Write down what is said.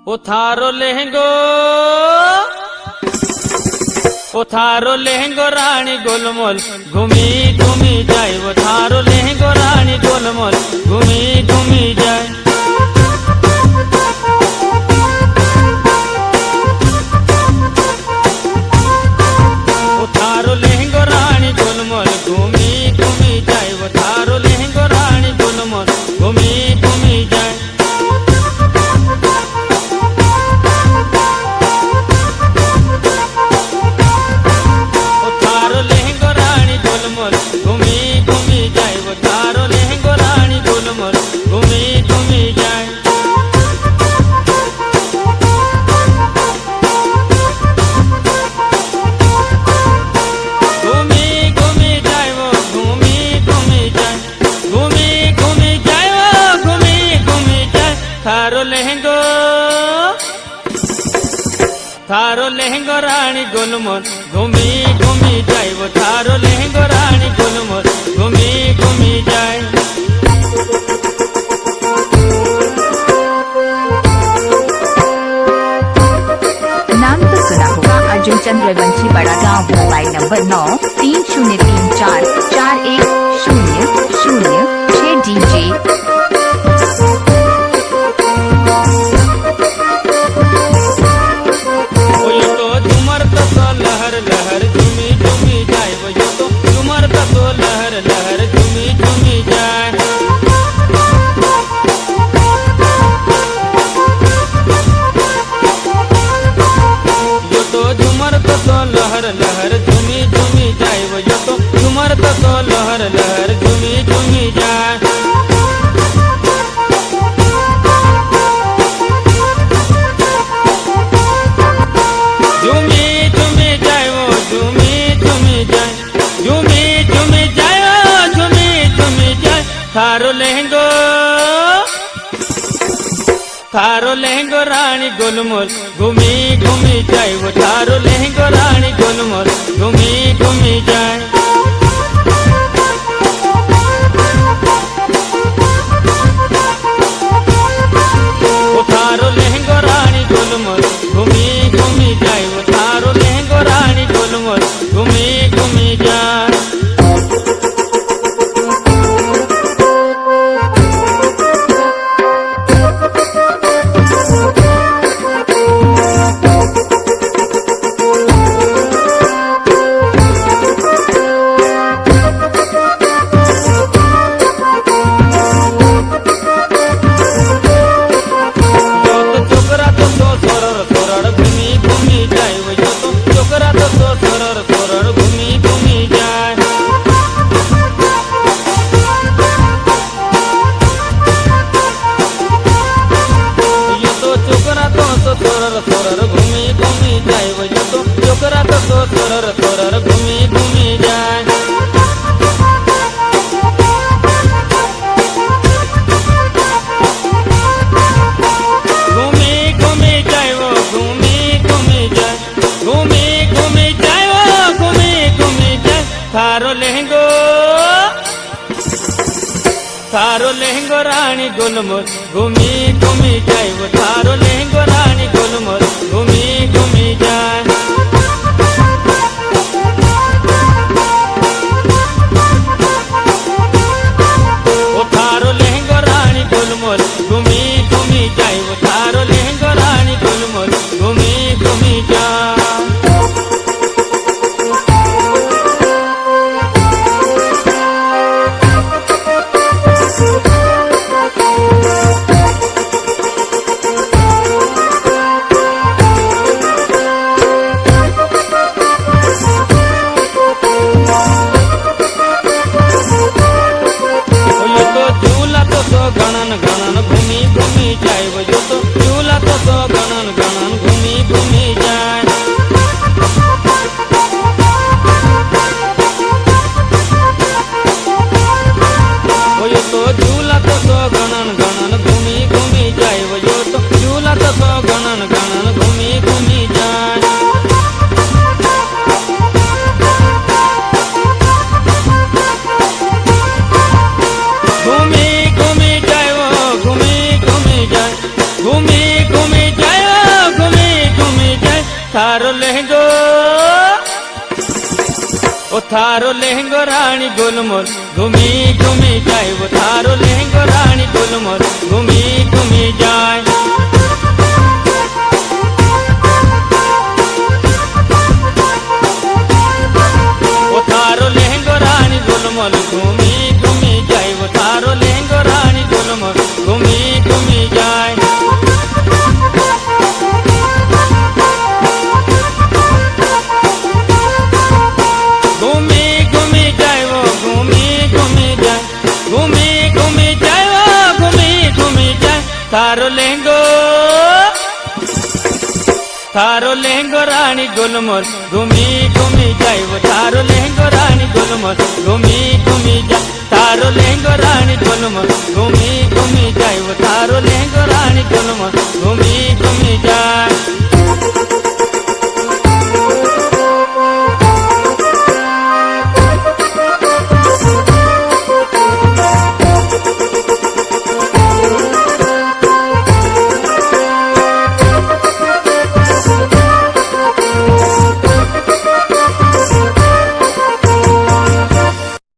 ओ थारो लेहंगो रानी गोलमोल घूमी घूमी जाए। वो थारो लेहंगो रानी गोलमोल घूमी घूमी जाए। वो थारो लेहंगो रानी गोलमोल घूमी घूमी जाए। वो थारो लेहंगो रानी गोलमोल घूमी घूमी जाए। थारो लहंगो रानी गोलमोल घूमी घूमी जाए। वो थारो लहंगो रानी गोलमोल घूमी घूमी जाए। नाम तो सुना होगा अर्जुन चंद्रवंशी, बड़ा गांव, मोबाइल नंबर 9303441006 डीजे। लहर लहर झूमी झूमी जाए। वो यो तो झूमर तो लहर लहर झूमी झूमी जाए। यो तो झूमर तो लहर लहर झूमी झूमी जाए। वो यो तो झूमर तो लहर लहर झूमी झूमी जाए। थारो लहंगो रानी गोलमोल घूमी घूमी जाए। वो थारो लहंगो रानी गोलमोल घूमी घूमी जाए। वो थारो लहंगो रानी गोलमोल घूमी घूमी जाए। वो थारो लहंगो रानी गोलमोल घूमी घूमी जाए। थारो लहंगो रानी गोलमोल घूमी घूमी जाए। वो थारो लहंगो रानी गोलमोल घूमी घूमी जाए। वो थारो लहंगो रानी गोलमोल घूमी घूमी जाए। वो थारो लहंगो रानी गोलमोल घूमी घूमी जाए। घूमी थारो लहंगो ओ थारो लहंगो रानी गुलमोल घूमी घूमी जाए वो थारो लहंगो रानी गुलमोल घूमी घूमी जाए वो थारो लहंगो रानी गुलमोल घूमी घूमी जाए वो थारो लहंगो रानी गुलमोल घूमी घूमी जाए घूमी घूमी जाए वो घूमी घूमी जाए घूमी घूमी जाए वो घूमी घूमी जाए थारो लहंगो रानी गुलमोल घूमी घूमी जाए वो थारो लहंगो रानी गुलमोल घूमी घूमी जाए थारो लहंगो रानी गुलमोल घूमी घूमी जाए वो थारो लहंगो रानी गुलमोल घूमी